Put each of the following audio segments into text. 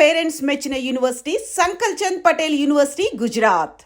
Parents మెచ్చిన university Sankal Chand Patel university, Gujarat.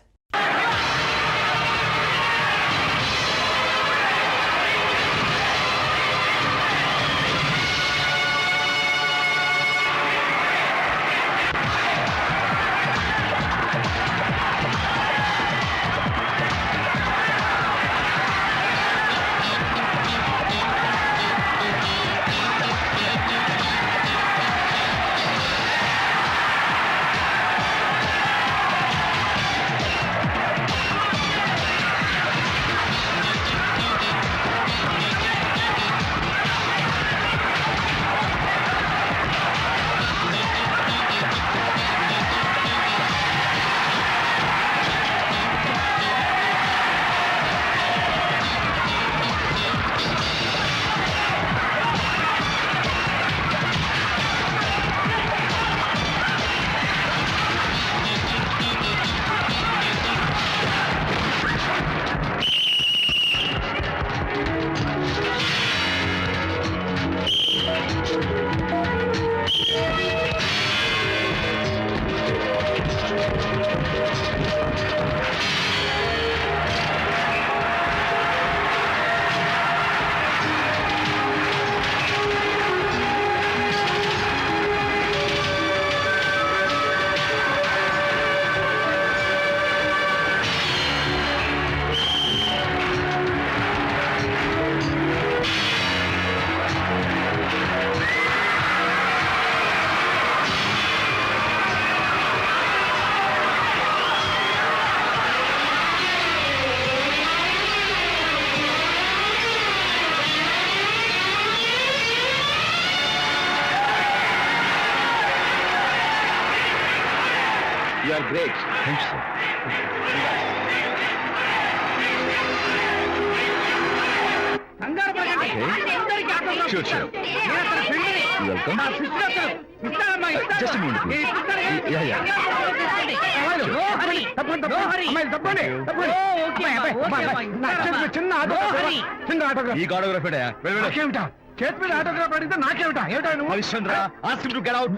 You are great. Thank you, sir. Okay. Sure, sure. You're welcome. Just a minute, please. Yeah. ఈ autograph చేతి మీద autograph అడిగితే నాకేమిటా Harishchandra ask him to get out.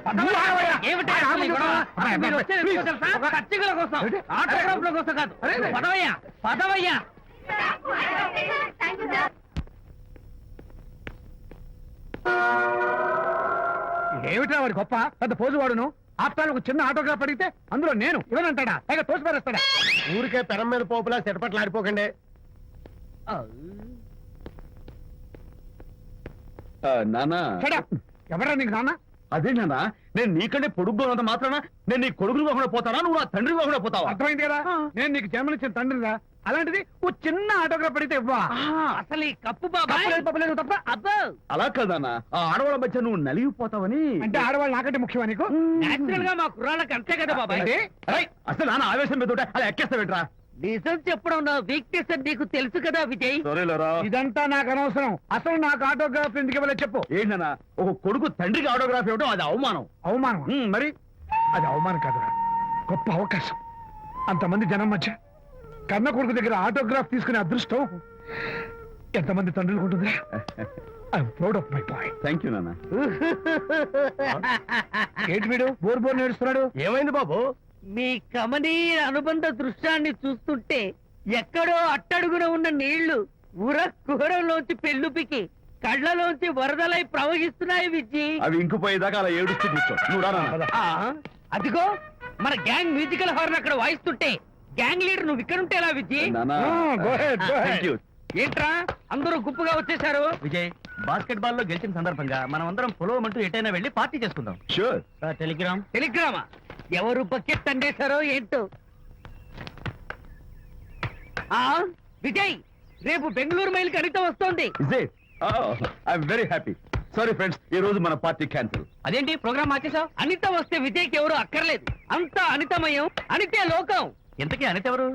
ఏమిటా వాడి గొప్ప పెద్ద పోజు వాడును. ఆఫ్టర్ ఒక చిన్న ఆటోగ్రాఫ్ అడిగితే అందులో నేను ఇవ్వనంటాడా, పైగా తోసి పారేస్తాడా. ఊరికే పెరం మీద పోపులా చెరపట్లు ఆడిపోకండి. నానా ఎవరా నీకు నాన్న? అదే నాన్న, నేను నీకంటే పొడుగ్గా ఉన్నంత మాత్రాన నేను నీ కొడుకుని కాకుండా పోతానా, నువ్వు నా తండ్రి కాకుండా పోతావా? అర్థమైంది కదా, నేను నీకు జన్మనిచ్చిన తండ్రిరా. అలాంటిది ఓ చిన్న ఆటోగ్రాఫ్ అడిగితే ఇవ్వా? అసలు ఈ కప్పు తప్ప అబ్బో అలా కదన్నా, ఆ ఆడవాళ్ళ మధ్య నువ్వు నలిగిపోతావని. అంటే ఆడవాళ్ళు నాకంటే ముఖ్యమా నీకు? నేచురల్ గా మా కుర్రాళ్ళకి అంతే కదా బాబాయ్. అసలు నాన్న ఆవేశం మీద అలా ఎక్కేస్తావేట్రా? నిజం చెప్పడం నా వీక్నెస్ అని నీకు తెలుసు కదా విజయ్. ఇదంతా నాకు అనవసరం. అసలు నాకు ఆటోగ్రాఫ్ ఎందుకు ఇవ్వలేదు చెప్పు. ఏంటన్నా, ఒక కొడుకు తండ్రికి ఆటోగ్రాఫ్ ఇవ్వడం అది అవమానం. అవమానం మరి అది అవమానం కాదురా, గొప్ప అవకాశం. అంతమంది జనం మధ్య కన్న కొడుకు దగ్గర ఆటోగ్రాఫ్ తీసుకునే అదృష్టం ఎంతమంది తండ్రులకు ఉంటుందా? I'm proud of my boy. Thank you నాన్న. ఏంటి వీడు బోర్ నేడుస్తున్నాడు? ఏమైంది బాబు? మీ కమనీయ అనుబంధ దృశ్యాన్ని చూస్తుంటే ఎక్కడో అట్టడుగున ఉన్న నీళ్లు ఉర కుహరంలోంచి పెళ్ళుపికి కళ్ళలోంచి వరదలై ప్రవహిస్తున్నాయి విజ్జి. అవి ఇంకుపోయేదాకా అలా ఏడుస్తూ కూర్చో. నువ్వు రానా? అదిగో మన గ్యాంగ్ మ్యూజికల్ హార్న్ అక్కడ వాయిస్తుంటే గ్యాంగ్ లీడర్ నువ్వు ఇక్కడ ఉంటే ఎలా విజ్జి? ఏంట్రా అందరూ గుంపుగా వచ్చేసారు? విజయ్, బాస్కెట్ బాల్ లో గెలిచిన సందర్భంగా మనం అందరం పొలవమంటూ ఎటైనా వెళ్ళి పార్టీ చేసుకుందాం. షూర్. టెలిగ్రామా? ఎవరు బకెట్ అండేశారో ఏంటో. విజయ్, రేపు బెంగళూరు మైల్ అనిత వస్తోంది. Very happy. సారీ ఫ్రెండ్స్, ఈ రోజు మన పార్టీ క్యాన్సిల్. అదేంటి ప్రోగ్రామ్ మార్చేసావు? అనిత వస్తే విజయ్కి ఎవరు అక్కర్లేదు. అంతా అనితమయం, అనితే లోకం. ఇంతకీ అనిత ఎవరు?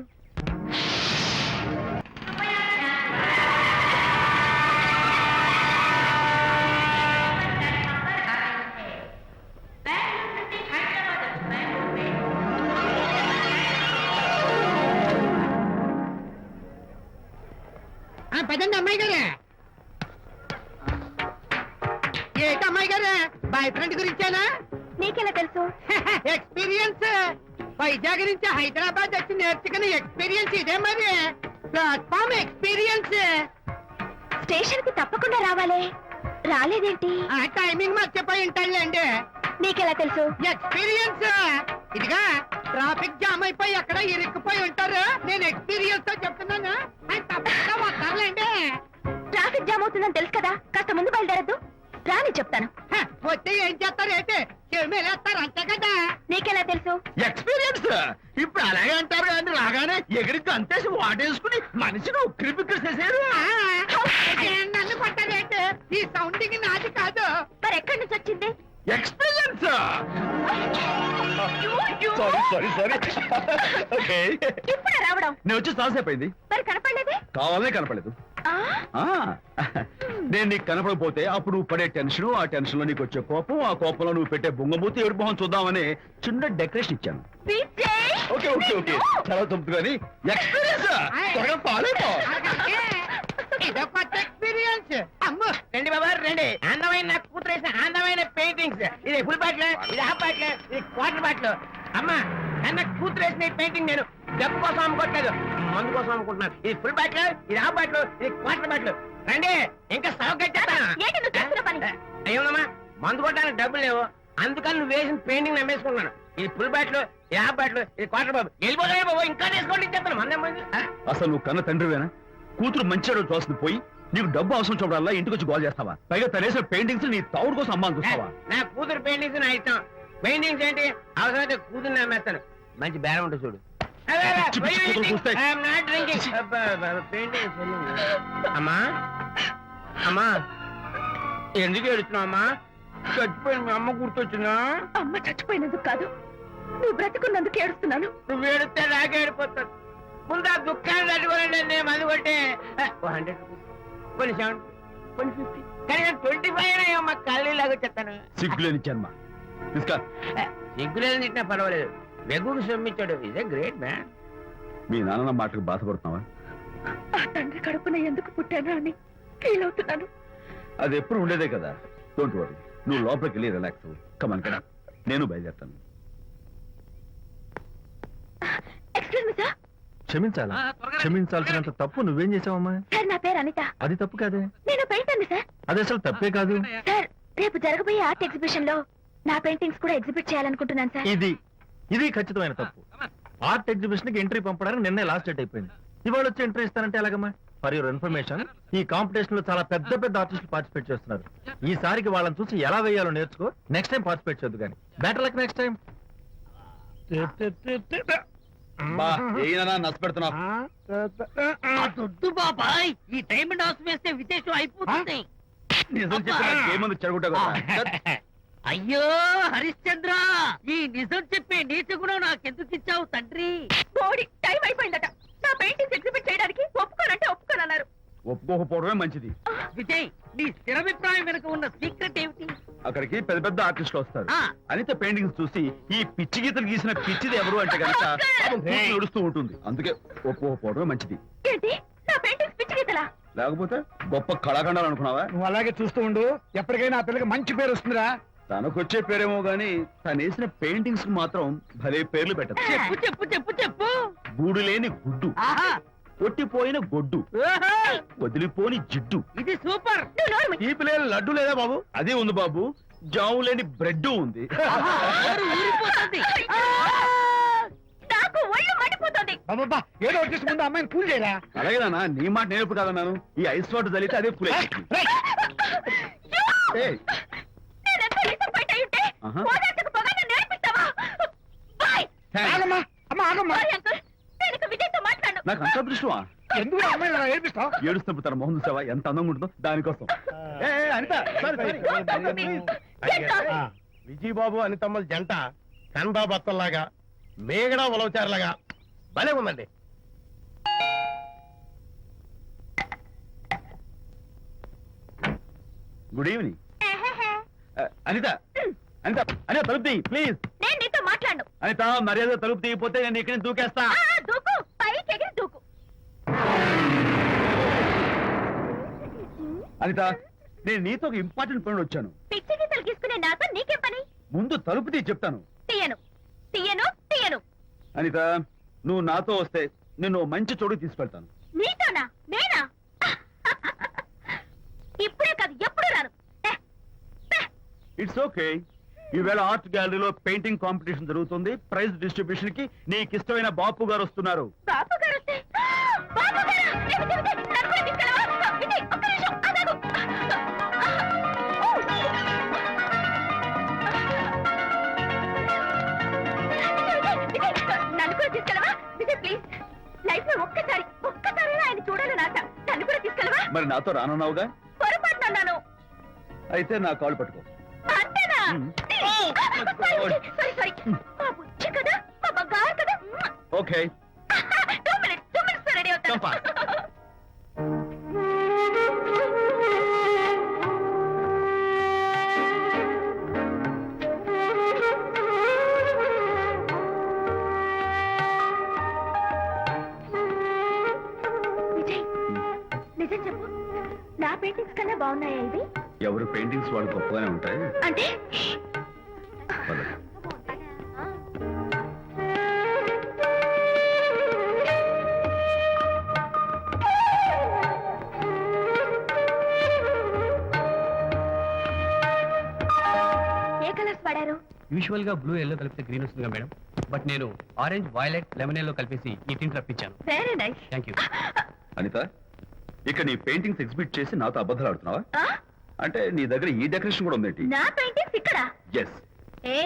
పదండి అమ్మాయి గారే. ఏంటి అమ్మాయి గారే, బాయ్ ఫ్రెండ్ గురించేనా? నీకెలా తెలుసు? ఎక్స్పీరియన్స్ వైజాగ్ నుంచి హైదరాబాద్ వచ్చి నేర్చుకునే ఎక్స్పీరియన్స్ ఇదే మరి ప్లాట్ఫామ్ ఎక్స్పీరియన్స్. స్టేషన్ కి తప్పకుండా రావాలే, రాలేదేంటి? ఆ టైమింగ్ మర్చిపోయి ఉంటాడులేండి. నీకెలా తెలుసు? ఎక్స్పీరియన్స్ ఇదిగా ట్రాఫిక్ జామ్ అయిపోయి ఎక్కడ ఇరుక్కుపోయి ఉంటారు. నేను ఎక్స్పీరియన్స్ తో చెప్తున్నాను. ఆయన తప్పకుండా వస్తారులేండి. ట్రాఫిక్ జామ్ అవుతుందని తెలుసు కదా, కాస్త ముందు బయలుదేరద్దు. రాని చెప్తాను. వస్తే ఏం చేస్తారు ఏంటి? చెమేలేస్తారు అంతే కదా. నీకెలా తెలుసు? ఎక్స్పీరియన్స్ ఇప్పుడు అలాగే అంటారు కానీ రాగానే ఎగిరికి అంతేసి వాటేసుకుని మనిషిని ఉక్కిరి బిక్కిరి చేశారు. నన్ను కొట్టారేంటి? ఈ సౌండింగ్ నాది కాదు. మరి ఎక్కడి నుంచి వచ్చింది? ఎక్స్పీరియన్స్ సారీ ఓకే ఇప్పుడే రావడం. నేను వచ్చి చాలాసేపు అయింది. మరి కనపడలేదే? కావాలనే కనపడలేదు. ఆ, నేను నీకు కనపడకపోతే అప్పుడు నువ్వు పడే టెన్షన్, ఆ టెన్షన్ లో నీకు వచ్చే కోపం, ఆ కోపంలో నువ్వు పెట్టే బొంగమూతి ఏడు మొహం చూద్దామని చిన్న డెకరేషన్ ఇచ్చాను. విజయ్! ఓకే ఓకే ఓకే చాలా తప్పు కానీ ఎక్స్పీరియన్స్ త్వరగా ఫాలో అయిపో. ఇదో కొత్త ఎక్స్పీరియన్స్. అమ్మో రండి బాబా రండి. అందమైన నాకు కూతురు వేసిన అందమైన పెయింటింగ్స్. ఇది ఫుల్ బాటిల్, ఇది హాఫ్ బాటిల్, ఇది క్వార్టర్ బాటిల్. అమ్మా అన్న కూతురు వేసిన పెయింటింగ్ నేను డబ్బు కోసం అమ్ముకోవట్లేదు, మందు కోసం అమ్ముకుంటున్నాను. ఇది ఫుల్ బాటిల్, ఇది హాఫ్ బాటిల్, ఇది క్వార్టర్ బాటిల్. రండి ఇంకా ఏంటి నువ్వు చేస్తున్న పని? అయ్యోనమ్మా మందు కొట్టడానికి డబ్బులు లేవు, అందుకని నువ్వు వేసిన పెయింటింగ్ నమ్మేసుకున్నాను. ఇది ఫుల్ బాటిల్, ఇది హాఫ్ బాటిల్, ఇది క్వార్టర్ బాబు. వెళ్ళిపోతాయి బాబు, ఇంకా తీసుకోండి చెప్తాను. మంది అసలు నువ్వు కన్న తండ్రివేనా? కూతురు మంచిగా చూస్తుంది పోయి నీకు డబ్బు అవసరం చూడాలా ఇంటికి వచ్చి గోల్ చేస్తావా? పైగా తనేసిన పెయింటింగ్స్ నీ తౌడు కోసం అమ్మాని చూస్తావా? నా కూతురు పెయింటింగ్స్ నా ఇష్టం. పెయింటింగ్స్ ఏంటి అవసరమైతే కూతురు నమ్మేస్తాను. మంచి బేరం ఉంటుంది చూడు. పిచ్చి పిచ్చి కూతురు చూస్తే. అమ్మా అమ్మా ఎందుకు ఏడుస్తున్నావు అమ్మా? చచ్చిపోయిన మీ అమ్మ గుర్తొచ్చిందా? అమ్మ చచ్చిపోయినందుకు కాదు, నువ్వు బ్రతుకున్నందుకు ఏడుస్తున్నాను. నువ్వు ఏడితే నాకే ఏడిపోతాను. ముందు ఆ దుఃఖాన్ని తట్టుకోనండి. నేను మందు కొట్టే 100 కొన్ని 70 కొన్ని 50 కానీ 25 అమ్మా కళ్ళు లాగా చెప్తాను. సిగ్గులేని జన్మ. తీసుకో. సిగ్గులేదు తిట్టినా పర్వాలేదు, వెగుడు సొమ్మిచ్చాడు. ఇదే గ్రేట్ మ్యాన్. మీ నాన్న మాటకు బాధపడుతున్నావా? ఆ తండ్రి కడుపున ఎందుకు పుట్టాను అని ఫీల్ అవుతున్నాను. అది ఎప్పుడు ఉండేదే కదా. డోంట్ వరీ, నువ్వు లోపలికి వెళ్ళి రిలాక్స్ అవ్వు. కమాన్ కదా, నేను బయలుదేరుతాను. Excuse me sir. క్షమించాలా? క్షమించాల్సినంత తప్పు నువ్వేం చేసావమ్మా? సార్ నా పేరు అనిత. అది తప్పు కాదే. నేను పెయింటర్ సార్. అది అసలు తప్పే కాదు. సార్ రేపు జరగబోయే ఆర్ట్ ఎగ్జిబిషన్ లో నా పెయింటింగ్స్ కూడా ఎగ్జిబిట్ చేయాలనుకుంటున్నాను సార్. ఇది ఖచ్చితమైన తప్పు. ఆర్ట్ ఎగ్జిబిషన్ కి ఎంట్రీ పంపడానికి నిన్నే లాస్ట్ డేట్ అయిపోయింది. ఇవాళ వచ్చి ఎంట్రీ ఇస్తానంటే ఎలాగమ్మా? ఫర్ యువర్ ఇన్ఫర్మేషన్, ఈ కాంపిటీషన్ లో చాలా పెద్ద పెద్ద ఆర్టిస్టులు పార్టిసిపేట్ చేస్తున్నారు. ఈసారికి వాళ్ళని చూసి ఎలా వేయాలో నేర్చుకో. నెక్స్ట్ టైం పార్టిసిపేట్ చేయొద్దు కానీ. Better luck next time. నష్టపెడుతున్నావు. దొడ్డు బాబాయ్, ఈ డైమండ్ హౌస్ వేస్తే విశేషం అయిపోతుంది. నిజం చెప్పిన ఏమంది చెడగొట్టా కదా. అయ్యో హరిశ్చంద్ర, ఈ నిజం చెప్పే నీతి గుణం నాకెందుకు ఇచ్చావు తండ్రి? బోడి టైం అయిపోయిందట. నా పెయింటింగ్స్ ఎగ్జిబిట్ చేయడానికి ఒప్పుకోనంటే ఒప్పుకోనన్నారు. ఒప్పుకోకపోవడమే మంచిది. విజయ్, నీ స్థిరాభిప్రాయం వెనుక ఉన్న సీక్రెట్ ఏమిటి? అక్కడికి పెద్ద పెద్ద ఆర్టిస్టులు వస్తారు. ఆ. అనిత పెయింటింగ్స్ చూసి ఈ పిచ్చి గీతలు గీసిన పిచ్చిది ఎవరు అంటే కనుక నడుస్తూ ఉంటుంది. అందుకే ఒప్పుకోకపోవడమే మంచిది. ఏంటి నా పెయింటింగ్స్ పిచ్చి గీతలా? లేకపోతే గొప్ప కళాఖండాలు అనుకున్నావా? నువ్వు అలాగే చూస్తూ ఉండు, ఎప్పటికైనా ఆ పిల్లకి మంచి పేరు వస్తుందిరా. తనకొచ్చే పేరేమో గాని తను వేసిన పెయింటింగ్స్ మాత్రం భలే పేర్లు పెట్టదు. చెప్పు చెప్పు చెప్పు చెప్పు. గూడు లేని గుడ్డు, ఆహా, కొట్టిపోయిన గొడ్డు, ఓహో, వదిలిపోని జిడ్డు. ఇది సూపర్. నువ్వు నోరు మూయి. తీపి లేని లడ్డు లేదా బాబు? అదే ఉంది బాబు. జాము లేని బ్రెడ్ ఉంది. ఆహా, నోరు ఊరిపోతుంది. ఆ! నాకు ఒళ్ళు మండిపోతుంది. బాబా ఏదో వచ్చేసి ముందు అమ్మాయిని కూల్ చేయరా. అలాగే నాన్న, నీ మాట నేర్పు కాదన్నాను. ఈ ఐస్ వాటర్ చలితే అదే పులే. నేనెంత disappoint అయి ఉంటే ఆహా. ఓదార్చకు పోగా నన్ను నేర్పిస్తావా? బాయ్. ఆగమ్మా, అమ్మ ఆగమ్మా. సారీ అంకుల్, నేను ఇక విజయ్తో మాట్లాడను. నాకు అంత అదృష్టమా? ఎందుకు ఆ అమ్మాయిని అలా ఏడిపిస్తావు? ఏడుస్తున్నప్పుడు తన మొహం చూసావా ఎంత అందంగా ఉంటుందో దానికోసం. Anitha Don't talk to me. Get lost. Vijaya Babu అనితమ్మల జంట కన్బాబత్తల్లాగా మేగడ ఉలవచారులాగా భలే ఉందండి. Good evening. అనిత అనిత అనిత తలుపు తీయి ప్లీజ్. నేను నీతో మాట్లాడను. అనిత మర్యాద తలుపు తీయకపోతే నేను ఇక్కడ దూకేస్తా. దూకు, పైకి ఎగిరి దూకు. అనిత, నేను నీతో ఒక ఇంపార్టెంట్ పని వచ్చాను. పిచ్చి గీతలు గీసుకునే నాతో నీకేం పని? ముందు తలుపు తీ చెప్తాను. తీయను తీయను తీయను. అనిత, నువ్వు నాతో వస్తే నిన్ను మంచి చోటు తీసుకెళ్తాను. నీతోనా? నేనా? ఇప్పుడే కాదు ఎప్పుడు రాను. It's okay. ఈవేళ ఆర్ట్ గ్యాలరీలో పెయింటింగ్ కాంపిటీషన్ జరుగుతుంది. ప్రైజ్ డిస్ట్రిబ్యూషన్ కి నీకు ఇష్టమైన బాపు గారు వస్తున్నారు. బాబు గారు వస్తే బాబు గారు నన్ను కూడా తీసుకెళ్ళవా? విజయ్, ఒక్క నిమిషం ఆగు. నన్ను కూడా తీసుకెళ్ళవా? విజయ్ ప్లీజ్, లైఫ్ లో ఒక్కసారి ఆయన చూడాలని ఆశ. నన్ను కూడా తీసుకెళ్ళవా? మరి నాతో రానున్నావుగా? పొరపాటున అన్నాను. అయితే నా కాళ్ళు పట్టుకో. అంతేనా? సారీ మా బుజ్జి కదా, మా బంగారు కదా. ఓకే. 2 minutes రెడీ Come అవుతాను. fast. విజయ్, నిజం చెప్పు, నా పెయింటింగ్స్ కన్నా బాగున్నాయా ఇవి? ఎవరు పెయింటింగ్స్ వాళ్ళు గొప్పగానే ఉంటాయి. అంటే పద. ఏ కలర్స్ వాడారు? యూజువల్ గా బ్లూ ఎల్లో కలిపితే గ్రీన్ వస్తుందిగా మేడం, బట్ నేను ఆరెంజ్ వైలెట్ లెమన్ ఎల్లో కలిపేసి ఈ టింట్ రప్పించాను. Very nice. Thank you. Anitha, ఇక నీ పెయింటింగ్స్ ఎగ్జిబిట్ చేసి నాతో అబద్ధాలు ఆడుతున్నావా? అంటే నీ దగ్గర ఈ డెకరేషన్ కూడా ఉందేంటి? నా పెయింటింగ్స్ ఇక్కడ? ఎస్. ఏ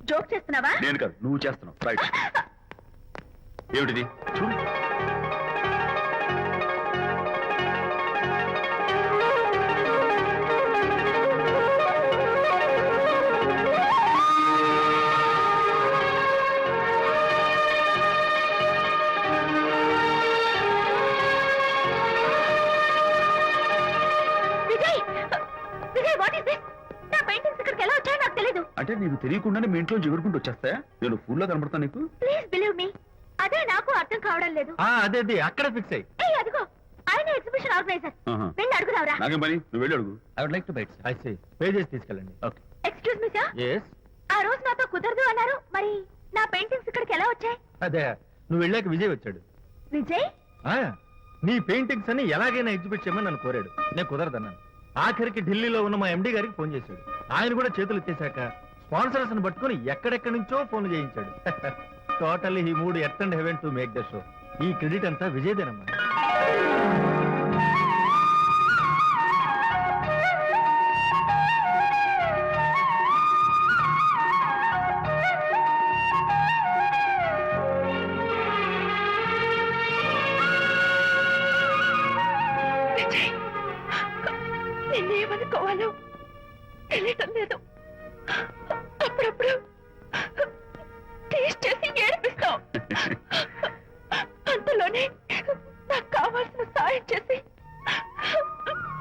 జోక్ చేస్తున్నావా? నేను కాదు, నువ్వు చేస్తున్నావు. రైట్. ఏమిటిది? చూడు. Vijay, what is this? నా పెయింటింగ్స్ ఇక్కడికి ఎలా వచ్చాయో నాకు తెలీదు. అంటే నీకు తెలియకుండానే మీ ఇంట్లో ఎగురుకుంటూ వచ్చేస్తాయా? నేను ఫుల్ గా కనబడతాను నీకు? ప్లీజ్ బిలీవ్ మీ, అదే నాకు అర్థం కావడం లేదు. అదే అక్కడ ఫిక్స్ అయ్యి. ఏయ్ అదిగో, ఆయన ఎగ్జిబిషన్ ఆర్గనైజర్. ఆహా. వెళ్ళి అడుగుదావరా? నాకేం పని, నువ్వు వెళ్ళి అడుగు. I would like to bite. I see. Pages తీసుకెళ్ళండి. Okay. Excuse me sir, yes. ఆ రోజు నాతో కుదరదు అన్నారు, మరి నా పెయింటింగ్స్ ఇక్కడికి ఎలా వచ్చాయి? అదే నువ్వు వెళ్ళాక విజయ్ వచ్చాడు. విజయ్? ఆ, నీ పెయింటింగ్స్ అని ఎలాగైనా ఎగ్జిబిట్ చేయమని నన్ను కోరాడు. నేను కుదరదన్నాను. ఆఖరికి ఢిల్లీలో ఉన్న మా ఎండి గారికి ఫోన్ చేశాడు. ఆయన కూడా చేతులు ఎత్తేశాక స్పాన్సర్స్ ని పట్టుకుని ఎక్కడెక్కడి నుంచో ఫోన్ చేయించాడు. Totally he mood earth and heaven to make the show. ఈ క్రెడిట్ అంతా విజయ్దేనమ్మా. విజయ్, నిన్నేమనుకోవాలో తెలియటం లేదు. అప్పుడప్పుడు టేస్ట్ చేసి ఏడిపిస్తావు. అంతలోనే నాకు కావాల్సిన సాయం చేసి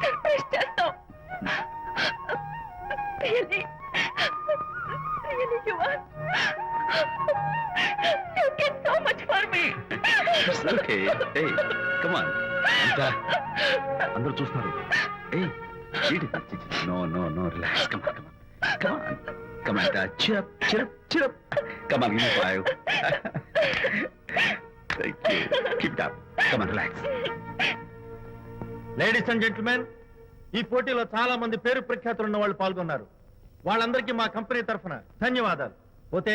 సర్ప్రైజ్ చేస్తావు. Really, you are. You get so much for me. It's okay. Hey, come on. అంతా అందరూ చూస్తున్నారు. Hey, eat it. No, relax. Come on. Come on, cheer up. Come on, give me 5. Thank you. Keep it up. Come on, relax. Ladies and gentlemen, ఈ పోటీలో చాలా మంది పేరు ప్రఖ్యాతులు ఉన్న వాళ్ళు పాల్గొన్నారు. వాళ్ళందరికీ మా కంపెనీ తరఫున ధన్యవాదాలు. పోతే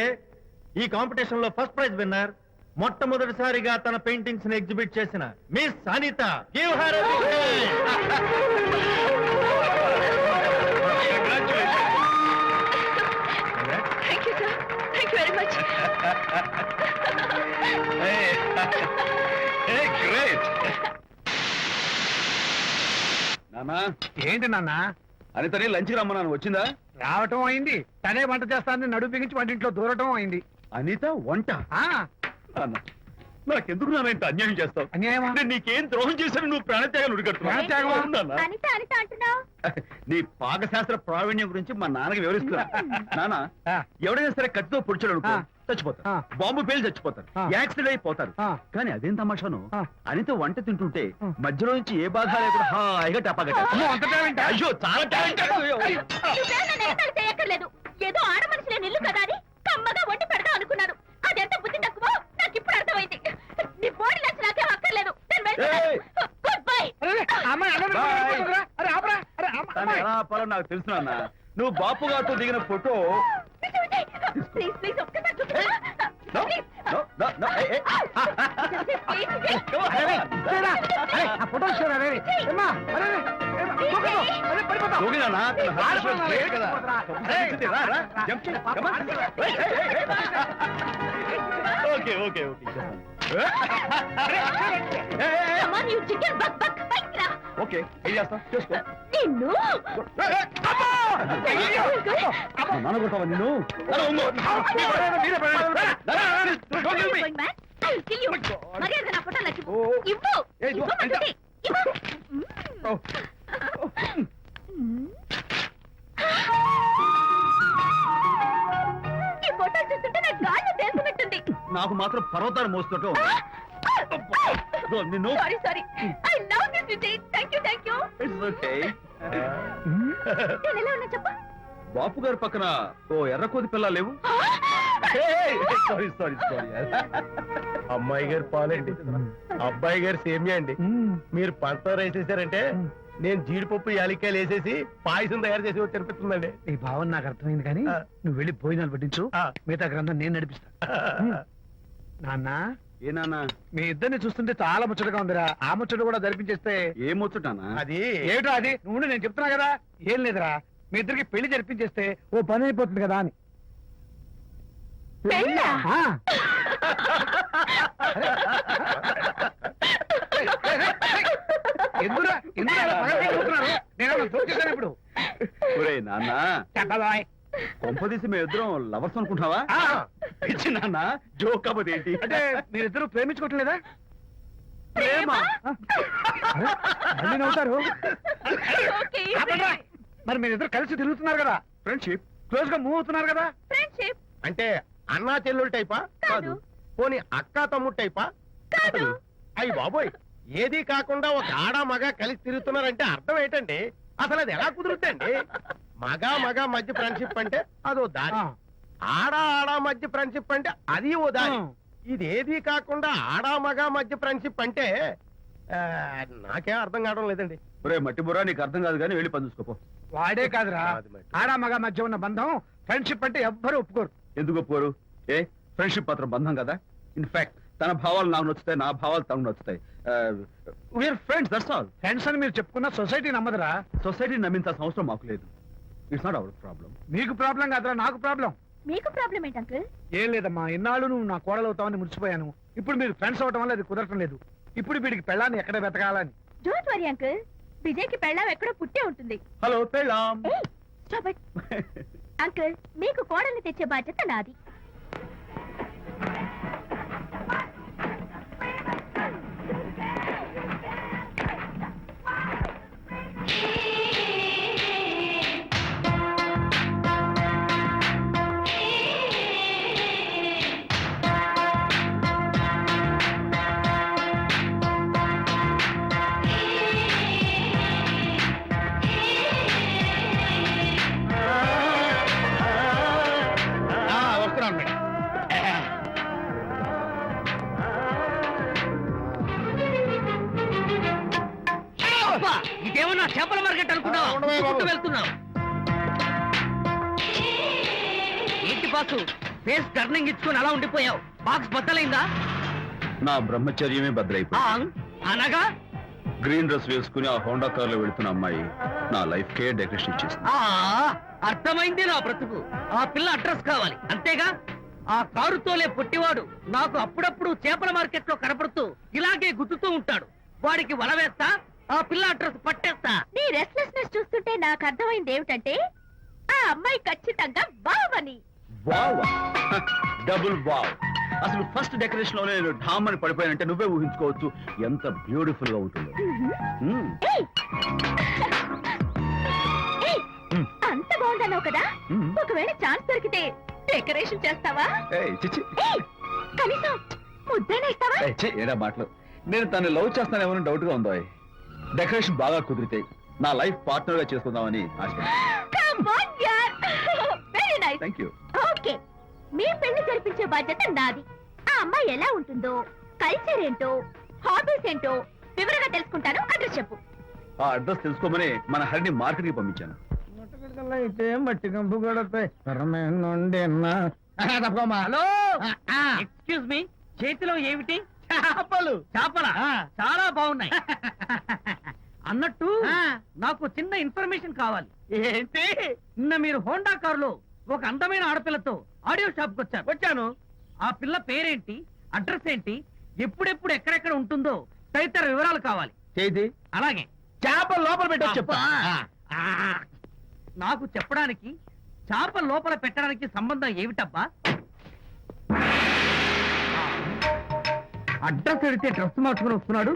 ఈ కాంపిటీషన్ లో ఫస్ట్ ప్రైజ్ విన్నర్, మొట్టమొదటిసారిగా తన పెయింటింగ్స్ ని ఎగ్జిబిట్ చేసిన miss Anita. Give her a big hand. Thank you, sir. Thank you very much. Hey, great. నానా, ఏంటి నాన్న? అనితని లంచ్కి రమ్మన్నాను. వచ్చిందా? రావటం అయింది, తనే వంట చేస్తానని నడుపు బిగించి వంటింట్లో దూరటం అయింది. అనిత వంట? ఆ నాన్న, నాకెందుకు నాన్న ఇంత అన్యాయం చేస్తావు? అన్యాయమా? నేను నీకేం ద్రోహం చేశాను? నువ్వు ప్రాణత్యాగాలు ప్రాణత్యాగమా? ఉడికడుతున్నావు. అనిత అంటున్నావు? నీ పాకశాస్త్ర ప్రావీణ్యం గురించి మా నాన్నకి వివరిస్తున్నా. నాన్న, ఆ. ఎవడైనా సరే కత్తితో పొడిచాడు అనుకో, ఆ. చచ్చిపోతారు. ఆ. బాంబు పేలి చచ్చిపోతారు. ఆ. యాక్సిడెంట్ అయిపోతారు. ఆ. కానీ అదేం తమాషాను, ఆ. అనిత వంట తింటుంటే ఆ. మధ్యలో నుంచి ఏ బాధ లేకుండా హాయిగా టపా అమ్మో, అంత talent ఆ? అయ్యో, చాలా టాలెంట్. నువ్వే నన్ను ఎగతాళి చేయక్కర్లేదు. ఏదో ఆడ మనిషి లేని ఇల్లు కదా అని కమ్మగా వండి పెడదాం అనుకున్నాను. అదెంత బుద్ధి తక్కువ నాకు ఇప్పుడు అర్థమైంది. నీ బాడీ నచ్చి నాకేం అక్కర్లేదు. Good bye. అమ్మాయి అరే ఆపరా. అరే దాన్ని ఎలా ఆపాలో నాకు తెలుసు నాన్న. నువ్వు బాపు గారితో దిగిన ఫోటో ప్లీజ్ ప్లీజ్ ఒక్కసారి చూపించు. ఆ photo okay okay okay Come on, you chicken, buck, buck, bite రా. ఓకే ఏం చేస్తాం చేసుకో. నిన్ను నాన్న కొట్టావా నిన్ను? going mad? I'll kill you. మర్యాదగా నా ఫోటో నాకు ఓ. ఇవ్వు. ఏ, ఇదిగో, ఇవ్వమంటుంది. ఇవ్వు. ఈ ఫోటో చూస్తుంటే నాకు గాల్లో తేలుతున్నట్టుంది. నాకు మాత్రం పర్వతాలు మోస్తుంటూ నిన్ను sorry sorry. I love this Vijay. Thank you thank you. It's okay. నేను ఎలా ఉన్నా చెప్పు. బాపు గారి పక్కన ఓ ఎర్ర కోతి పిల్ల లేవు? Sorry sorry sorry. అమ్మాయి గారు పాలండి, అబ్బాయి గారు సేమియా అండి. మీరు పంచదార వేసేసారంటే నేను జీడిపప్పు యాలిక్కాయలు వేసేసి పాయసం తయారు చేసి తినిపిస్తుందండి. ఈ భావన నాకు అర్థమైంది కానీ నువ్వు వెళ్ళి భోజనాలు పట్టించు. మిగతా గ్రంథం నేను నడిపిస్తా. నాన్న ఏ నాన్న? మీ ఇద్దరిని చూస్తుంటే చాలా ముచ్చటగా ఉందిరా. ఆ ముచ్చట కూడా జరిపించేస్తే ఏం ముచ్చటానా? అది ఏమిటో అది నువ్వు నేను చెప్తున్నా కదా. ఏం లేదురా, మీ ఇద్దరికి పెళ్లి జరిపించేస్తే ఓ పని అయిపోతుంది కదా అని. పెళ్ళా? ఆ. ఎందురా ఎందుకు అలా పగలబడి చూస్తున్నారు? నేనేమన్నా దొరికేశాను ఇప్పుడు? ఒరేయ్ నాన్న, చెప్పబాయ్. కొంపదీసి మేము ఇద్దరం లవర్స్ అనుకుంటావా? ఆ, పిచ్చి నాన్న, జోక్ కాబట్టి ఏంటి? అంటే మీరిద్దరు ప్రేమించుకోవట్లేదా? ప్రేమ? అరే, మళ్ళీ నవ్వుతారు. ఓకే. ఆపండ్రా. మరి మీరిద్దరు కలిసి తిరుగుతున్నారు కదా, ఫ్రెండ్షిప్ క్లోజ్ గా మూవ్ అవుతున్నారు కదా. ఫ్రెండ్షిప్ అంటే అన్నా చెల్లెలు టైపా? కాదు. పోనీ అక్క తమ్ముడు టైపా? కాదు. అయ్యి బాబోయ్, ఏది కాకుండా ఒక ఆడ మగ కలిసి తిరుగుతున్నారంటే అర్థం ఏంటండి? అసలు అది ఎలా కుదురుద్దండి? మగ మగ మధ్య ఫ్రెండ్షిప్ అంటే అదో దారి, ఆ. ఆడ ఆడ మధ్య ఫ్రెండ్షిప్ అంటే అది ఓ దారి. ఇది ఏది కాకుండా ఆడ మగ మధ్య ఫ్రెండ్షిప్ అంటే ఆ, నాకేం అర్థం కావడం లేదండి. ఒరే మట్టి బుర్రా, నీకు అర్థం కాదు కానీ వెళ్ళి పని చూసుకోపో. వాడే కాదురా, అది మరి. ఆడ మగ మధ్య ఉన్న బంధం ఫ్రెండ్షిప్ అంటే ఎవ్వరు ఒప్పుకోరు. ఎందుకు ఒప్పుకోరు? ఏ ఫ్రెండ్షిప్ మాత్రం బంధం కదా. ఇన్ఫాక్ట్ తన భావాలు నాకు నచ్చుతాయి, నా భావాలు తనకు నచ్చుతాయి. We're friends, that's all. Friends అని మీరు చెప్పుకున్న సొసైటీ నమ్మదురా. సొసైటీని నమ్మించాల్సిన అవసరం మాకు లేదు. It's not our problem. మీకు ప్రాబ్లం కాదురా, నాకు ప్రాబ్లం. మీకు ప్రాబ్లం ఏంటి అంకుల్? ఏం లేదమ్మా, ఇన్నాళ్ళు నువ్వు నా కోడలు అవుతావని మురిసిపోయాను. ఇప్పుడు మీరు ఫ్రెండ్స్ అవటం వల్ల అది కుదరటం లేదు. ఇప్పుడు వీడికి పెళ్ళాన్ని ఎక్కడ వెతకాలని. డోంట్ వరీ అంకుల్, విజయ్ కి పెళ్ళాం ఎక్కడో పుట్టే ఉంటుంది. హలో పెళ్ళాం. ఏయ్, stop it. అంకుల్, మీకు కోడల్ని తెచ్చే బాధ్యత నాది. వస్తున్నాను మేడం. ఇదేమన్నా చేపల మార్కెట్ అనుకున్నావా? ఉండవే బాబు. చుట్టూ వెళ్తున్నావు ఏంటి బాసు? ఫేస్ టర్నింగ్ ఇచ్చుకొని అలా ఉండిపోయావు. బాక్స్ బద్దలైందా? నా బ్రహ్మచర్యమే బద్దలైపోయింది. అనగా గ్రీన్ డ్రెస్ వేసుకుని ఆ హోండా కార్ లో వెళుతున్న అమ్మాయి నా లైఫ్ కే డెకరేషన్ ఇచ్చేసింది. అర్థమైంది నా బ్రతుకు. ఆ పిల్ల అడ్రస్ కావాలి అంతేగా. ఆ కారుతోలే పొట్టివాడు నాకు అప్పుడప్పుడు చేపల మార్కెట్ లో కనపడుతూ ఇలాగే గుద్దుతూ ఉంటాడు. వాడికి వల వేస్తా, ఆ పిల్ల అడ్రస్ పట్టేస్తా. నీ రెస్ట్లెస్నెస్ చూస్తుంటే నాకు అర్థమైంది ఏమిటంటే ఆ అమ్మాయి ఖచ్చితంగా బావని. Wow, double wow. అసలు ఫస్ట్ డెకరేషన్ లోనే నేను ఢామ్ అని పడిపోయానంటే నువ్వే ఊహించుకోవచ్చు ఎంత బ్యూటిఫుల్ గా ఉంటుందో. మ్మ్. ఏయ్! ఏయ్! అంత బాగుందన్నావు కదా, మ్మ్. ఒకవేళ ఛాన్స్ దొరికితే డెకరేషన్ చేస్తావా? ఏయ్, చిచ్చి. ఏయ్! కనీసం ముద్దైనా ఇస్తావా? ఏయ్, ఛీ, ఏడా మాటలు. నేను తను లవ్ చేస్తానేమో డౌట్ గా ఉందో. డెకరేషన్ బాగా కుదిరితే నా లైఫ్ పార్ట్నర్ గా చేసుకుందామని ఆశ. Come on, yaar. Very nice. Nice. Thank you. Okay, మీ పెళ్లి జరిపించే బాధ్యత నాది. ఆ అమ్మాయి ఎలా ఉంటుందో, కల్చర్ ఏంటో, హాబీస్ ఏంటో వివరంగా తెలుసుకుంటాను. అడ్రస్ చెప్పు. ఆ అడ్రస్ తెలుసుకోమని మన హరిని మార్కెట్ కి పంపించాను. అయితే మట్టి కంపు కొడతాయి. హలో, ఎక్స్క్యూజ్ మీ, చేతిలో ఏమిటి? చేపలు. చేపల చాలా బాగున్నాయి. అన్నట్టు నాకు చిన్న ఇన్ఫర్మేషన్ కావాలి. ఏంటి? నిన్న మీరు హోండా కారులో ఒక అందమైన ఆడపిల్లతో ఆడియో షాప్ కు వచ్చాను. ఆ పిల్ల పేరేంటి, అడ్రస్ ఏంటి, ఎప్పుడెప్పుడు ఎక్కడెక్కడ ఉంటుందో తదితర వివరాలు కావాలి. చేతి అలాగే చేపలు లోపల పెట్టి చెప్తా. ఆ, నాకు చెప్పడానికి చేప లోపల పెట్టడానికి సంబంధం ఏమిటబ్బా? అడ్రస్ అడిగితే డ్రెస్ మార్చుకుని వస్తున్నాడు.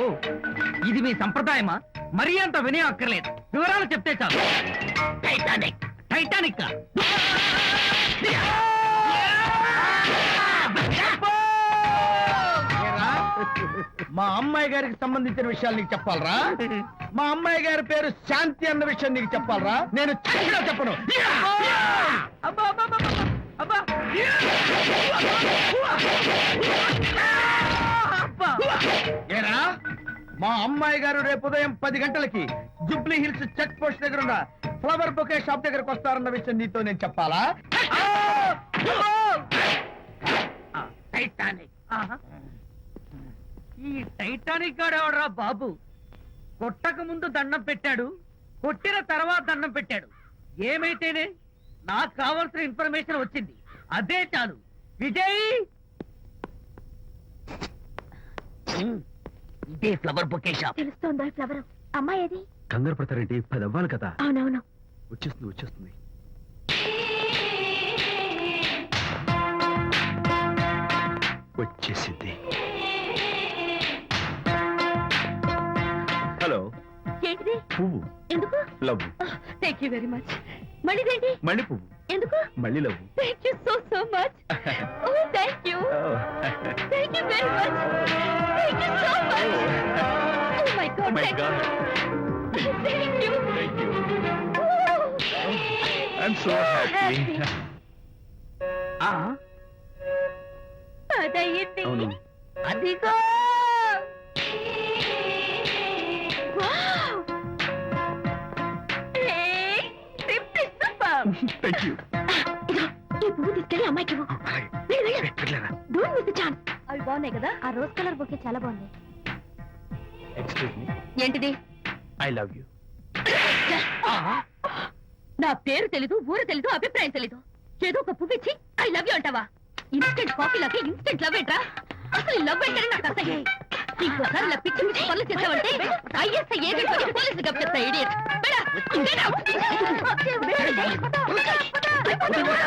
ఓ, ఇది మీ సంప్రదాయమా? మరీ అంత వినయం అక్కర్లేదు, వివరాలు చెప్తే చాలు. టైటానిక్. టైటానిక్ మా అమ్మాయి గారికి సంబంధించిన విషయాలు నీకు చెప్పాలరా? మా అమ్మాయి గారి పేరు శాంతి అన్న విషయం నీకు చెప్పాలరా? నేను చచ్చినా చెప్పను. అబ్బా అబ్బా అబ్బా, అబ్బా అబ్బా. ఏరా, మా అమ్మాయి గారు రేపు ఉదయం 10 గంటలకి జుబ్లీ హిల్స్ చెక్ పోస్ట్ దగ్గర ఉన్న ఫ్లవర్ బొకే షాప్ దగ్గరకు వస్తారన్న విషయం నీతో నేను చెప్పాలా? టైటానిక్. ఆహా. ఈ టైటానిక్ గాడు ఎవడరా బాబు? కొట్టక ముందు దండం పెట్టాడు, కొట్టిన తర్వాత దండం పెట్టాడు. ఏమైతేనే నాకు కావాల్సిన ఇన్ఫర్మేషన్ వచ్చింది, అదే చాలు. విజయ్, ఇదే ఫ్లవర్ బొకే షాప్. తెలుస్తోందా ఫ్లవర్? అమ్మాయి ఏది? కంగారు పడతారేంటి? 10 అవ్వాలి కదా. అవునవును. వచ్చేస్తుంది వచ్చేస్తుంది. వచ్చేసింది. హలో. ఏంటిది? పువ్వు. ఎందుకు? Love. Thank you very much. మళ్ళీదేంటి? మళ్ళీ పువ్వు. ఎందుకు? మళ్ళీ love. Thank you so much. Oh thank you. Thank you very much. Thank you so much. Oh my god. My thank god. You. Thank you. Thank you. I'm so happy. అదయ్యింది. అవును. అదిగో. Wow. ఏయ్, gift super. Thank you. ఈ పువ్వు తీసుకెళ్ళి అమ్మాయికి ఇవ్వు. వెళ్ళు, వెళ్ళు. Don't miss the chance. అవి బాగున్నాయి కదా? ఆ రోజ్ కలర్ బొకే చాలా బాగుంది. Excuse me. ఏంటిది? I love you. నా పేరు తెలీదు, ఊరు తెలీదు, అభిప్రాయం తెలీదు. ఏదో ఒక పువ్వు ఇచ్చి ఐ లవ్ యూ అంటావా? ఇన్స్టెంట్ కాఫీలకి ఇన్స్టెంట్ లవ్ ఏంట్రా? అసలు లవ్ ఏంటని నాకు అసహ్యం. ఇంకోసారి ఇలా పిచ్చి పిచ్చి పనులు చేసావంటే ఐఎస్ఐ ఏజెంట్ వచ్చి పోలీసులు కప్పిస్తా. ఇడియట్.